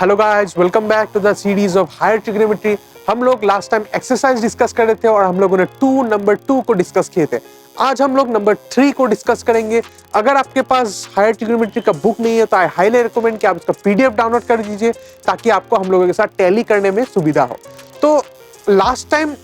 Hello guys, welcome back to the series of higher trigonometry. हम लोग last time exercise discuss कर रहे थे और हम लोगों ने नंबर 2 को डिस्कस किए थे। आज हम लोग नंबर 3 को डिस्कस करेंगे। अगर आपके पास हायर ट्रिग्नोमेट्री का बुक नहीं है तो आई हाईली रिकमेंड कि आप उसका पीडीएफ डाउनलोड कर दीजिए ताकि आपको हम लोगों के साथ टैली करने में सुविधा हो। तो लास्ट टाइम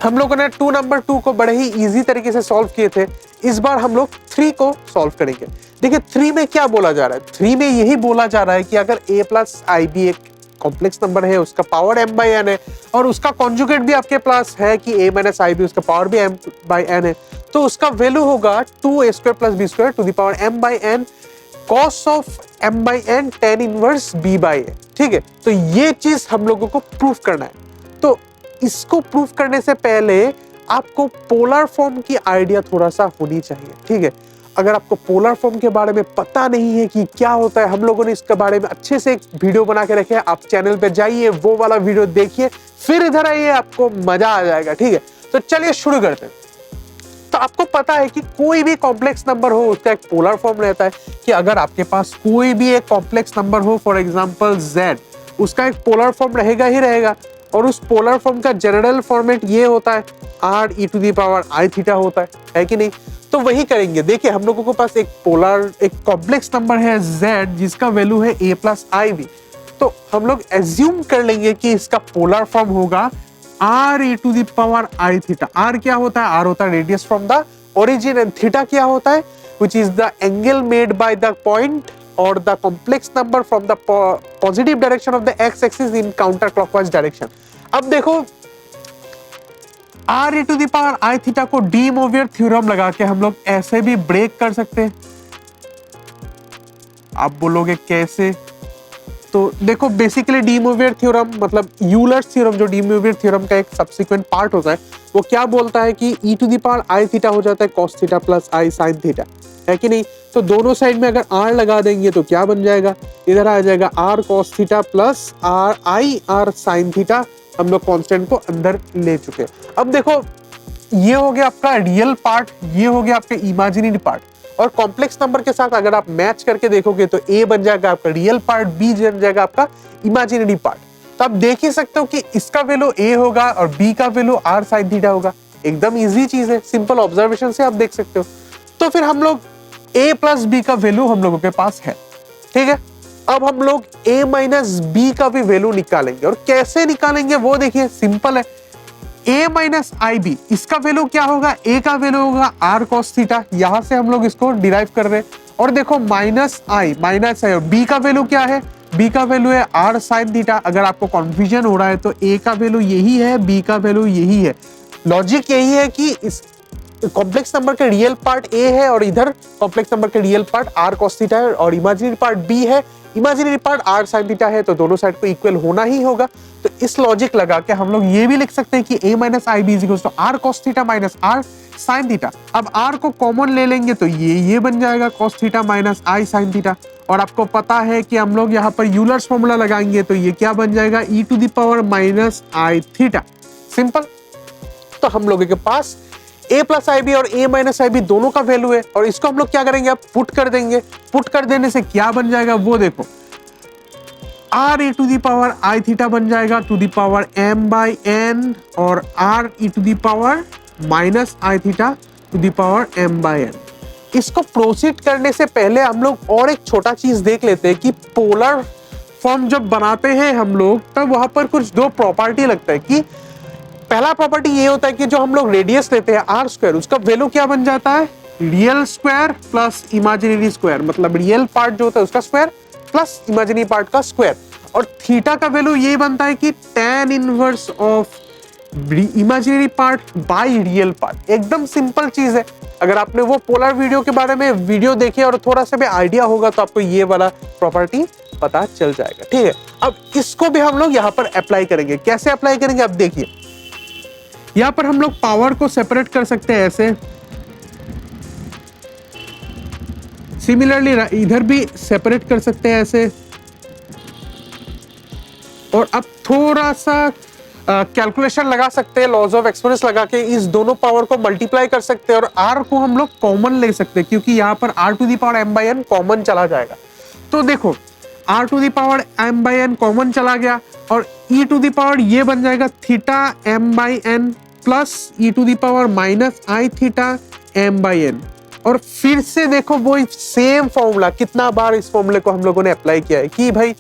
हम लोगों ने नंबर 2 को बड़े ही इजी तरीके से सॉल्व किए थे। इस बार हम लोग 3 को सॉल्व करेंगे। देखिए 3 में क्या बोला जा रहा है। 3 में यही बोला जा रहा है कि अगर a प्लस IB एक कॉम्प्लेक्स नंबर है, उसका पावर m/n है और उसका कॉन्जुगेट भी आपके पास है कि a माइनस IB, उसका पावर भी m/n है, तो उसका वैल्यू होगा 2a² + b² to the power m/n cos of m/n tan inverse b/a। ठीक है, तो ये चीज हम लोगों को प्रूफ करना है। तो इसको प्रूफ करने से पहले आपको पोलर फॉर्म की आइडिया थोड़ा सा होनी चाहिए। ठीक है, अगर आपको पोलर फॉर्म के बारे में पता नहीं है कि क्या होता है, हम लोगों ने इसके बारे में अच्छे से एक वीडियो बना के रखे हैं। आप चैनल पे जाइए, वो वाला वीडियो देखिए, फिर इधर आइए, आपको मजा आ जाएगा। ठीक है, तो चलिए शुरू करते हैं। तो आपको पता है कि कोई भी कॉम्प्लेक्स नंबर हो उसका एक पोलर फॉर्म रहता है कि अगर आपके पास कोई भी एक कॉम्प्लेक्स नंबर हो, फॉर एग्जांपल z, उसका एक पोलर फॉर्म रहेगा ही रहेगा। और उस पोलर फॉर्म का जनरल फॉर्मेट ये होता है r(e⁻i⁻θ) होता है कि नहीं। तो वही करेंगे। देखिए हम लोगों के पास एक कॉम्प्लेक्स नंबर है z जिसका वैल्यू है a + IB। तो हम लोग एज्यूम कर लेंगे कि इसका पोलर फॉर्म होगा r(e⁻i⁻θ। r क्या होता है? r होता है radius from the origin and theta क्या होता है? Which is the angle made by the point or the complex number from the positive direction of the x-axis in counterclockwise direction। अब देखो r(e⁻i⁻θ) को डी मोवियर थ्योरम लगा के हम लोग ऐसे भी ब्रेक कर सकते हैं। आप बोलोगे कैसे? तो देखो बेसिकली डी मोवियर थ्योरम मतलब यूलर्स थ्योरम, जो डी मोवियर थ्योरम का एक सब्सिक्वेंट पार्ट होता है, वो क्या बोलता है कि e⁻i⁻θ हो जाता है cos θ + i sin θ, है कि नहीं। तो दोनों साइड में अगर r लगा देंगे तो क्या बन जाएगा? इधर आ जाएगा r cos θ + r sin θ। हम लोग कांस्टेंट को अंदर ले चुके। अब देखो ये हो गया आपका रियल पार्ट, ये हो गया आपका इमेजिनरी पार्ट। और कॉम्प्लेक्स नंबर के साथ अगर आप मैच करके देखोगे तो a बन जाएगा आपका रियल पार्ट, b बन जाएगा आपका इमेजिनरी पार्ट। तो आप देख ही सकते हो कि इसका वैल्यू a होगा और b का वैल्यू r sin θ होगा। एकदम इजी चीज है, सिंपल ऑब्जर्वेशन से आप देख सकते हो। तो फिर हम लोग a + b का वैल्यू हम लोगों के पास है। ठीक है, अब हम लोग a - b का भी वैल्यू निकालेंगे। और कैसे निकालेंगे वो देखिए, सिंपल है। a - IB इसका वैल्यू क्या होगा? a का वैल्यू होगा r cos θ। यहां से हम लोग इसको डिराइव कर रहे हैं। और देखो माइनस i और b का वैल्यू क्या है? b का वैल्यू है r sin θ। अगर आपको कंफ्यूजन हो रहा है तो a का वैल्यू यही है, b का वैल्यू यही है। लॉजिक यही है कि इस कॉम्प्लेक्स नंबर का रियल पार्ट a है और इधर कॉम्प्लेक्स नंबर का रियल पार्ट r cos θ है और इमेजिनरी पार्ट b है, इमेजिनरी पार्ट r sin θ है, तो दोनों साइड को इक्वल होना ही होगा। तो इस लॉजिक लगा के हम लोग ये भी लिख सकते हैं कि a - IB = r cos θ - r sin θ। अब r को कॉमन ले लेंगे तो ये बन जाएगा cos θ - i sin θ। और आपको पता है कि हम लोग यहाँ पर यूलर्स फॉर्मूला लगाएंगे तो ये क्या बन जाएगा? e⁻−i⁻θ। सिंपल। तो हम लोगों के पास a + IB और a - IB दोनों का वैल्यू है और इसको हम लोग क्या करेंगे? अब पुट कर देंगे। पुट कर देने से क्या बन जाएगा वो देखो, r(e⁻i⁻θ) बन जाएगा टू द पावर m/n और r(e⁻−i⁻θ) to the power m/n। इसको प्रोसीड करने से पहले हम लोग और एक छोटा चीज देख लेते हैं कि पोलर फॉर्म जब बनाते हैं हम लोग तब वहां पर कुछ दो प्रॉपर्टी लगता है। कि पहला प्रॉपर्टी ये होता है कि जो हम लोग रेडियस लेते हैं r², उसका वैल्यू क्या बन जाता है? Real square plus imaginary square, मतलब रियल पार्ट जो होता है उसका स्क्वायर प्लस इमेजिनरी पार्ट का स्क्वायर। और थीटा का वैल्यू ये बनता है कि tan inverse of imaginary part by real part. एकदम सिंपल चीज है। अगर आपने वो पोलर वीडियो के बारे में वीडियो देखे और थोड़ा सा भी आइडिया होगा तो आपको ये वाला प्रॉपर्टी पता चल जाएगा। ठीक है, अब इसको भी हम लोग यहाँ पर अप्लाई करेंगे। कैसे अप्लाई करेंगे? अब देखिए, यहाँ पर हम लोग पावर को सेपरेट कर सकते हैं ऐसे। सिमिलरली इधर भी सेपरेट कर सकते हैं ऐसे। और अब थोड़ा सा कैलकुलेशन लगा सकते हैं, लॉज ऑफ एक्सपोनेंस लगा के इस दोनों पावर को मल्टीप्लाई कर सकते हैं और r को हम लोग कॉमन ले सकते हैं क्योंकि यहाँ पर r⁻m/n कॉमन चला जाएगा। तो देखो r to the power m by n common चला गया और e टू द पावर ये बन जाएगा theta m by n plus e to the power minus i theta m by n। और फिर से देखो वो सेम फॉर्मूला, कितना बार इस फॉर्मूले को हम लोगों ने अप्लाई किया है कि भाई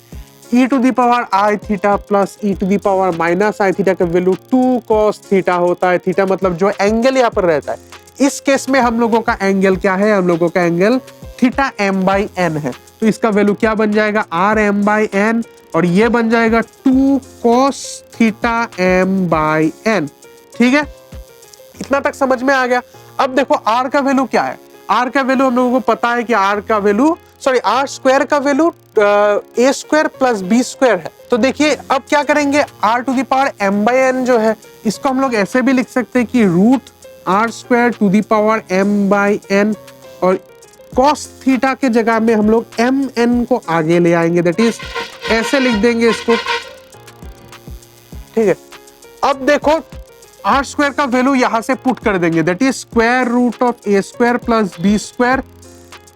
e to the power i theta plus e to the power minus i theta का वैल्यू 2 cos थीटा होता है। थीटा मतलब जो एंगल यहाँ पर रहता है। इस केस में हम लोगों का एंगल क्या है, हम लोगों का angle theta m by n है। तो इसका वैल्यू क्या बन जाएगा, r m बाई n और ये बन जाएगा 2 cos theta m by n। ठीक है, इतना तक समझ में आ गया। अब देखो r का वैल्यू क्या है। r का वैल्यू हम लोगों को पता है कि r का वैल्यू r स्क्वायर का value a square plus b square है। तो देखिए अब क्या करेंगे, r to the power m by n जो है इसको हम लोग ऐसे भी लिख सकते हैं कि root r square to the power m by n और cos थीटा के जगह में हम लोग m n को आगे ले आएंगे, दैट इज ऐसे लिख देंगे इसको। ठीक है, अब देखो r स्क्वायर का वैल्यू यहां से पुट कर देंगे, that is square root of a square plus b square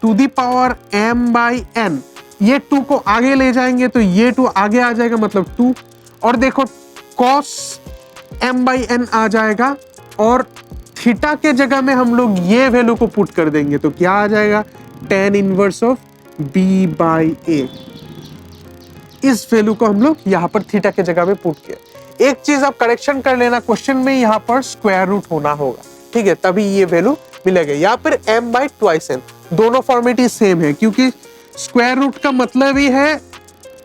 to the power m by n। ये 2 को आगे ले जाएंगे तो ये 2 आगे आ जाएगा मतलब 2 और देखो cos m बाई n आ जाएगा और थीटा के जगह में हम लोग ये वैल्यू को पुट कर देंगे तो क्या आ जाएगा, tan inverse of b by a। इस वैल्यू को हम लोग यहाँ पर थीटा के जगह में पुट किया। एक चीज आप करेक्शन कर लेना, क्वेश्चन में यहाँ पर स्क्वायर रूट होना होगा, ठीक है, तभी ये वैल्यू मिलेगा। यहाँ पर m बाई ट्वाइस n, दोनों फॉर्मेलिटी सेम है क्योंकि स्क्वायर रूट का मतलब ही है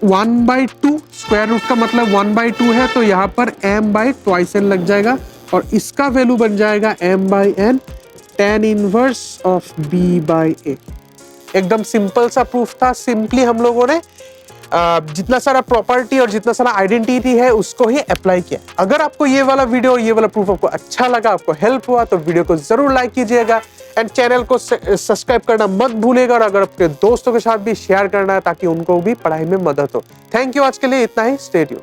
1/2, स्क्वायर रूट का मतलब 1/2 है तो यहाँ पर m बाई ट्वाइस n लग जाएगा और इसका वैल्यू बन जाएगा m by n tan inverse of b by a। एकदम सिंपल सा प्रूफ था। सिंपली हम लोगों ने जितना सारा प्रॉपर्टी और जितना सारा आइडेंटिटी है उसको ही अप्लाई किया। अगर आपको ये वाला वीडियो और ये वाला प्रूफ आपको अच्छा लगा, आपको हेल्प हुआ तो वीडियो को जरूर लाइक कीजिएगा एंड चैनल को सब्सक्राइब करना मत भूलिएगा और अगर आपके दोस्तों के साथ भी शेयर करना है ताकि उनको भी पढ़ाई में मदद हो। थैंक यू, आज के लिए इतना ही, स्टे ट्यून्ड।